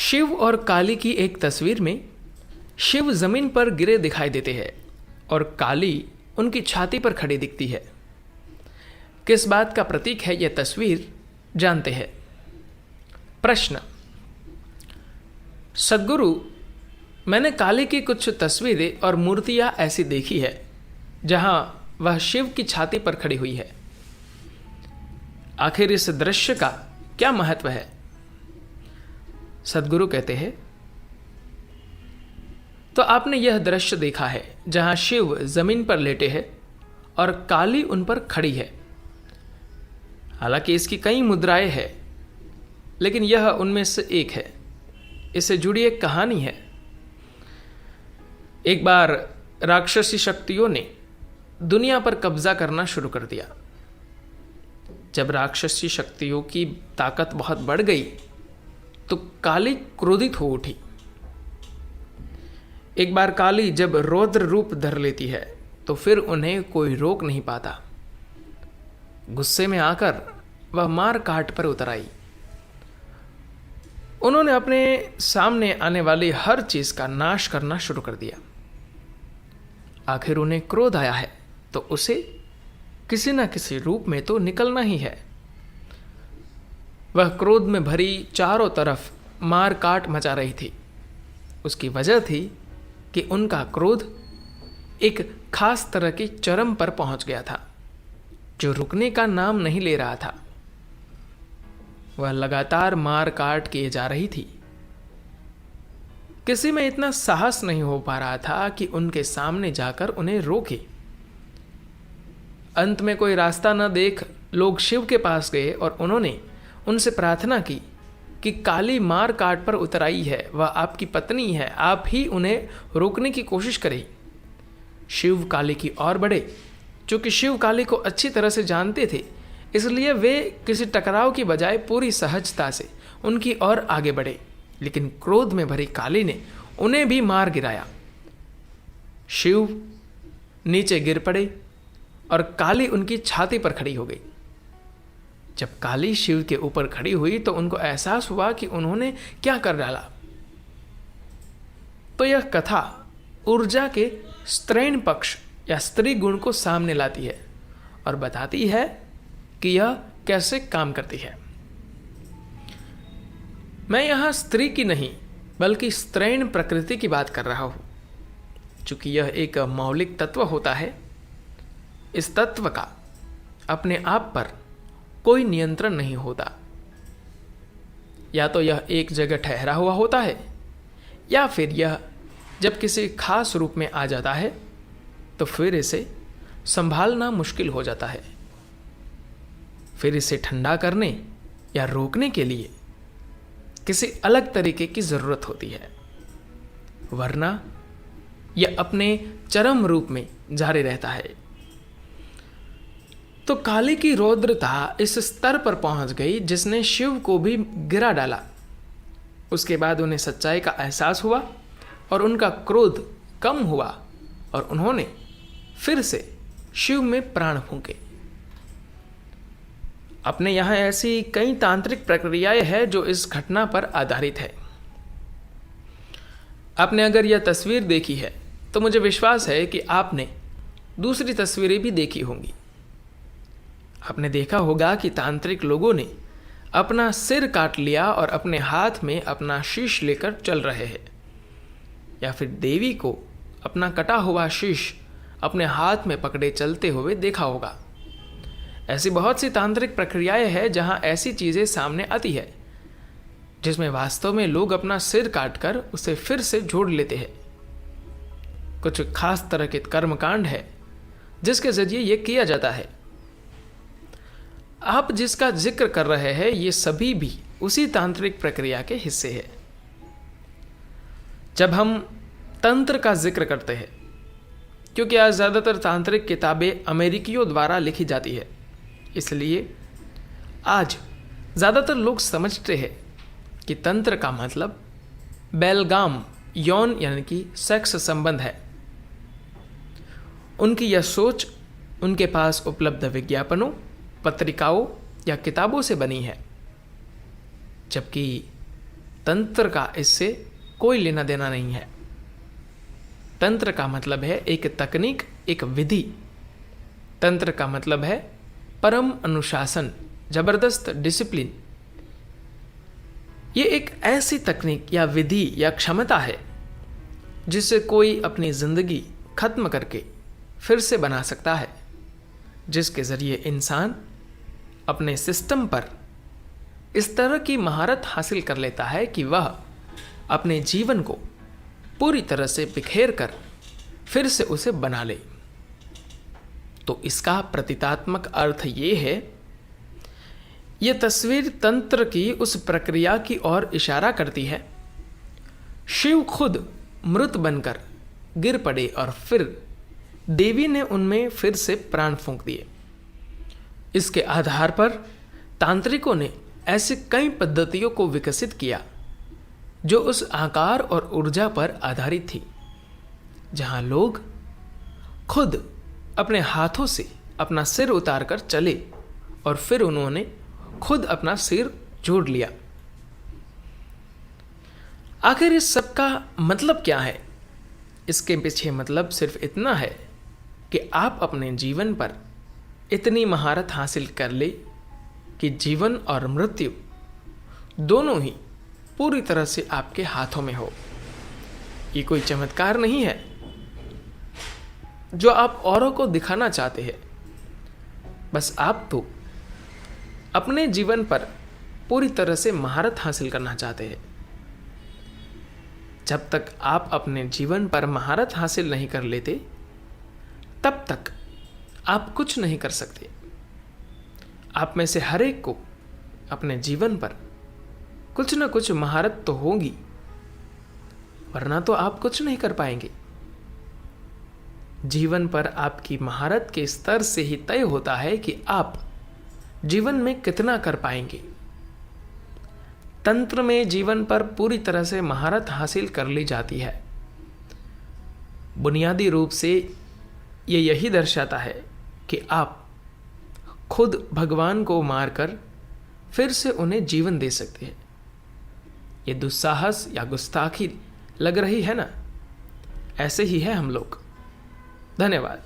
शिव और काली की एक तस्वीर में शिव जमीन पर गिरे दिखाई देते हैं और काली उनकी छाती पर खड़ी दिखती है। किस बात का प्रतीक है यह तस्वीर, जानते हैं। प्रश्न। सद्गुरु, मैंने काली की कुछ तस्वीरें और मूर्तियां ऐसी देखी है जहां वह शिव की छाती पर खड़ी हुई है। आखिर इस दृश्य का क्या महत्व है? सद्गुरु कहते हैं, तो आपने यह दृश्य देखा है जहां शिव जमीन पर लेटे हैं और काली उन पर खड़ी है। हालांकि इसकी कई मुद्राएं हैं, लेकिन यह उनमें से एक है। इससे जुड़ी एक कहानी है। एक बार राक्षसी शक्तियों ने दुनिया पर कब्जा करना शुरू कर दिया। जब राक्षसी शक्तियों की ताकत बहुत बढ़ गई तो काली क्रोधित हो उठी। एक बार काली जब रौद्र रूप धर लेती है तो फिर उन्हें कोई रोक नहीं पाता। गुस्से में आकर वह मार काट पर उतर आई। उन्होंने अपने सामने आने वाली हर चीज का नाश करना शुरू कर दिया। आखिर उन्हें क्रोध आया है तो उसे किसी न किसी रूप में तो निकलना ही है। वह क्रोध में भरी चारों तरफ मार काट मचा रही थी। उसकी वजह थी कि उनका क्रोध एक खास तरह की चरम पर पहुंच गया था, जो रुकने का नाम नहीं ले रहा था। वह लगातार मार काट किए जा रही थी। किसी में इतना साहस नहीं हो पा रहा था कि उनके सामने जाकर उन्हें रोके। अंत में कोई रास्ता न देख लोग शिव के पास गए और उन्होंने उनसे प्रार्थना की कि काली मार काट पर उतर आई है, वह आपकी पत्नी है, आप ही उन्हें रोकने की कोशिश करें। शिव काली की ओर बढ़े। चूंकि शिव काली को अच्छी तरह से जानते थे, इसलिए वे किसी टकराव की बजाय पूरी सहजता से उनकी ओर आगे बढ़े। लेकिन क्रोध में भरी काली ने उन्हें भी मार गिराया। शिव नीचे गिर पड़े और काली उनकी छाती पर खड़ी हो गई। जब काली शिव के ऊपर खड़ी हुई तो उनको एहसास हुआ कि उन्होंने क्या कर डाला। तो यह कथा ऊर्जा के स्त्रैण पक्ष या स्त्री गुण को सामने लाती है और बताती है कि यह कैसे काम करती है। मैं यहां स्त्री की नहीं बल्कि स्त्रैण प्रकृति की बात कर रहा हूं। चूंकि यह एक मौलिक तत्व होता है, इस तत्व का अपने आप पर कोई नियंत्रण नहीं होता। या तो यह एक जगह ठहरा हुआ होता है, या फिर यह जब किसी खास रूप में आ जाता है तो फिर इसे संभालना मुश्किल हो जाता है। फिर इसे ठंडा करने या रोकने के लिए किसी अलग तरीके की जरूरत होती है, वरना यह अपने चरम रूप में जारी रहता है। तो काली की रौद्रता इस स्तर पर पहुंच गई जिसने शिव को भी गिरा डाला। उसके बाद उन्हें सच्चाई का एहसास हुआ और उनका क्रोध कम हुआ और उन्होंने फिर से शिव में प्राण फूंके। अपने यहां ऐसी कई तांत्रिक प्रक्रियाएं हैं जो इस घटना पर आधारित है। आपने अगर यह तस्वीर देखी है तो मुझे विश्वास है कि आपने दूसरी तस्वीरें भी देखी होंगी। आपने देखा होगा कि तांत्रिक लोगों ने अपना सिर काट लिया और अपने हाथ में अपना शीश लेकर चल रहे हैं, या फिर देवी को अपना कटा हुआ शीश अपने हाथ में पकड़े चलते हुए देखा होगा। ऐसी बहुत सी तांत्रिक प्रक्रियाएं हैं जहां ऐसी चीजें सामने आती है, जिसमें वास्तव में लोग अपना सिर काटकर उसे फिर से जोड़ लेते हैं। कुछ खास तरह के कर्मकांड है जिसके जरिए यह किया जाता है। आप जिसका जिक्र कर रहे हैं ये सभी भी उसी तांत्रिक प्रक्रिया के हिस्से हैं। जब हम तंत्र का जिक्र करते हैं, क्योंकि आज ज़्यादातर तांत्रिक किताबें अमेरिकियों द्वारा लिखी जाती है, इसलिए आज ज़्यादातर लोग समझते हैं कि तंत्र का मतलब बेलगाम यौन यानी कि सेक्स संबंध है। उनकी यह सोच उनके पास उपलब्ध विज्ञापनों, पत्रिकाओं या किताबों से बनी है, जबकि तंत्र का इससे कोई लेना देना नहीं है। तंत्र का मतलब है एक तकनीक, एक विधि। तंत्र का मतलब है परम अनुशासन, जबरदस्त डिसिप्लिन। ये एक ऐसी तकनीक या विधि या क्षमता है जिससे कोई अपनी जिंदगी खत्म करके फिर से बना सकता है, जिसके जरिए इंसान अपने सिस्टम पर इस तरह की महारत हासिल कर लेता है कि वह अपने जीवन को पूरी तरह से बिखेर कर फिर से उसे बना ले। तो इसका प्रतीकात्मक अर्थ ये है, ये तस्वीर तंत्र की उस प्रक्रिया की ओर इशारा करती है। शिव खुद मृत बनकर गिर पड़े और फिर देवी ने उनमें फिर से प्राण फूंक दिए। इसके आधार पर तांत्रिकों ने ऐसी कई पद्धतियों को विकसित किया जो उस आकार और ऊर्जा पर आधारित थी, जहां लोग खुद अपने हाथों से अपना सिर उतार कर चले और फिर उन्होंने खुद अपना सिर जोड़ लिया। आखिर इस सब का मतलब क्या है? इसके पीछे मतलब सिर्फ इतना है कि आप अपने जीवन पर इतनी महारत हासिल कर ले कि जीवन और मृत्यु दोनों ही पूरी तरह से आपके हाथों में हो। ये कोई चमत्कार नहीं है जो आप औरों को दिखाना चाहते हैं। बस आप तो अपने जीवन पर पूरी तरह से महारत हासिल करना चाहते हैं। जब तक आप अपने जीवन पर महारत हासिल नहीं कर लेते, तब तक आप कुछ नहीं कर सकते। आप में से हर एक को अपने जीवन पर कुछ न कुछ महारत तो होगी, वरना तो आप कुछ नहीं कर पाएंगे। जीवन पर आपकी महारत के स्तर से ही तय होता है कि आप जीवन में कितना कर पाएंगे। तंत्र में जीवन पर पूरी तरह से महारत हासिल कर ली जाती है। बुनियादी रूप से ये यही दर्शाता है कि आप खुद भगवान को मारकर फिर से उन्हें जीवन दे सकते हैं। ये दुस्साहस या गुस्ताखी लग रही है ना? ऐसे ही है हम लोग। धन्यवाद।